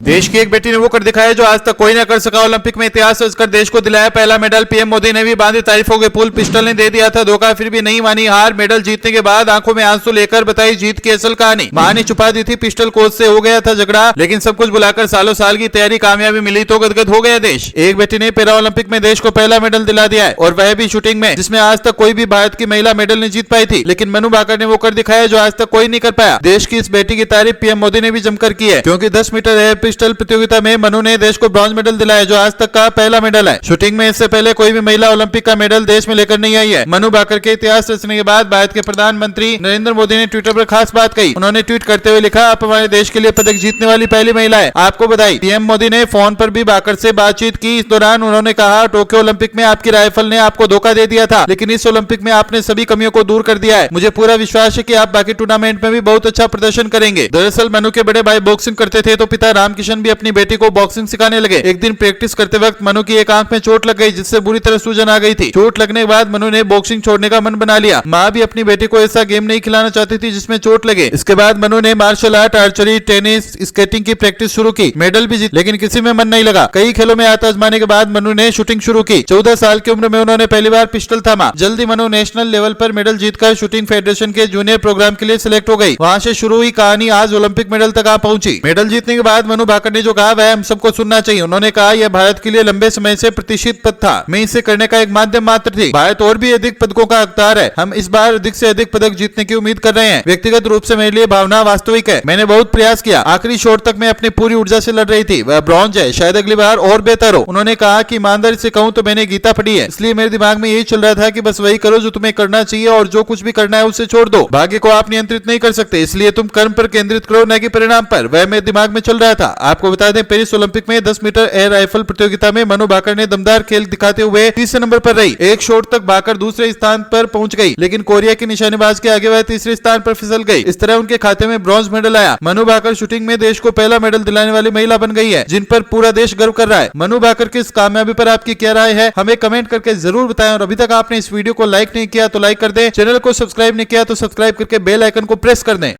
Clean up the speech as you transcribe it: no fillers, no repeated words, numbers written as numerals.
देश की एक बेटी ने वो कर दिखाया जो आज तक कोई ना कर सका। ओलंपिक में इतिहास रचकर देश को दिलाया पहला मेडल। पीएम मोदी ने भी बांधी तारीफों के पुल। पिस्टल ने दे दिया था धोखा, फिर भी नहीं मानी हार। मेडल जीतने के बाद आंखों में आंसू लेकर बताई जीत की असल कहानी। मां ने छुपा दी थी पिस्टल, कोच से हो गया था झगड़ा, लेकिन सब कुछ बुलाकर सालों साल की तैयारी कामयाबी मिली तो गदगद हो गया देश। एक बेटी ने पैरा ओलंपिक में देश को पहला मेडल दिला दिया है, और वह भी शूटिंग में, जिसमें आज तक कोई भी भारत की महिला मेडल नहीं जीत पाई थी। लेकिन मनु भाकर ने वो कर दिखाया जो आज तक कोई नहीं कर पाया। देश की इस बेटी की तारीफ पीएम मोदी ने भी जमकर की है, क्योंकि 10 मीटर एयर पिस्टल प्रतियोगिता में मनु ने देश को ब्रॉन्ज मेडल दिलाया जो आज तक का पहला मेडल है। शूटिंग में इससे पहले कोई भी महिला ओलंपिक का मेडल देश में लेकर नहीं आई है। मनु भाकर के इतिहास रचने के बाद भारत के प्रधानमंत्री नरेंद्र मोदी ने ट्विटर पर खास बात कही। उन्होंने ट्वीट करते हुए लिखा, आप हमारे देश के लिए पदक जीतने वाली पहली महिला है, आपको बधाई। पीएम मोदी ने फोन पर भी भाकर से बातचीत की। इस दौरान उन्होंने कहा, टोक्यो ओलंपिक में आपकी राइफल ने आपको धोखा दे दिया था, लेकिन इस ओलंपिक में आपने सभी कमियों को दूर कर दिया है। मुझे पूरा विश्वास है कि आप बाकी टूर्नामेंट में भी बहुत अच्छा प्रदर्शन करेंगे। दरअसल मनु के बड़े भाई बॉक्सिंग करते थे, तो पिता रामकिशन भी अपनी बेटी को बॉक्सिंग सिखाने लगे। एक दिन प्रैक्टिस करते वक्त मनु की एक आंख में चोट लग गई, जिससे बुरी तरह सूजन आ गई थी। चोट लगने के बाद मनु ने बॉक्सिंग छोड़ने का मन बना लिया। मां भी अपनी बेटी को ऐसा गेम नहीं खिलाना चाहती थी जिसमें चोट लगे। इसके बाद मनु ने martial art, archery, tennis, skating की प्रैक्टिस शुरू की। मेडल भी जीत, लेकिन किसी में मन नहीं लगा। कई खेलों में हाथ आजमाने के बाद मनु ने शूटिंग शुरू की। 14 साल की उम्र में उन्होंने पहली बार पिस्टल थामा। जल्दी मनु नेशनल लेवल पर मेडल जीतकर शूटिंग फेडरेशन के जूनियर प्रोग्राम के लिए सिलेक्ट हो गई। वहां से शुरू हुई कहानी आज ओलंपिक मेडल तक आ पहुंची। मेडल जीतने के बाद मनु भाकर ने जो कहा वह हम सबको सुनना चाहिए। उन्होंने कहा, यह भारत के लिए लंबे समय से प्रतीक्षित पद था, मैं इसे करने का एक माध्यम मात्र थी। भारत और भी अधिक पदकों का हकदार है। हम इस बार अधिक से अधिक पदक जीतने की उम्मीद कर रहे हैं। व्यक्तिगत रूप से मेरे लिए भावना वास्तविक है। मैंने बहुत प्रयास किया, आखिरी शॉट तक मैं अपनी पूरी ऊर्जा से लड़ रही थी। वह ब्रॉन्ज है, शायद अगली बार और बेहतर हो। उन्होंने कहा कि ईमानदारी से कहूं तो मैंने गीता पढ़ी है, इसलिए मेरे दिमाग में यही चल रहा था कि बस वही करो जो तुम्हें करना चाहिए, और जो कुछ भी करना है उसे छोड़ दो। भाग्य को आप नियंत्रित नहीं कर सकते, इसलिए तुम कर्म पर केंद्रित करो, न कि परिणाम पर। वह मेरे दिमाग में चल रहा था। आपको बता दें, पेरिस ओलंपिक में 10 मीटर एयर राइफल प्रतियोगिता में मनु भाकर ने दमदार खेल दिखाते हुए तीसरे नंबर पर रही। एक शॉट तक भाकर दूसरे स्थान पर पहुंच गई, लेकिन कोरिया की निशानेबाज के आगे वह तीसरे स्थान पर फिसल गई। इस तरह उनके खाते में ब्रॉन्ज मेडल आया। मनु भाकर शूटिंग में देश को पहला मेडल दिलाने वाली महिला बन गई है, जिन पर पूरा देश गर्व कर रहा है। मनु भाकर की इस कामयाबी पर आपकी क्या राय है, हमें कमेंट करके जरूर बताएं। और अभी तक आपने इस वीडियो को लाइक नहीं किया तो लाइक कर दें, चैनल को सब्सक्राइब नहीं किया तो सब्सक्राइब करके बेल आइकन को प्रेस कर दें।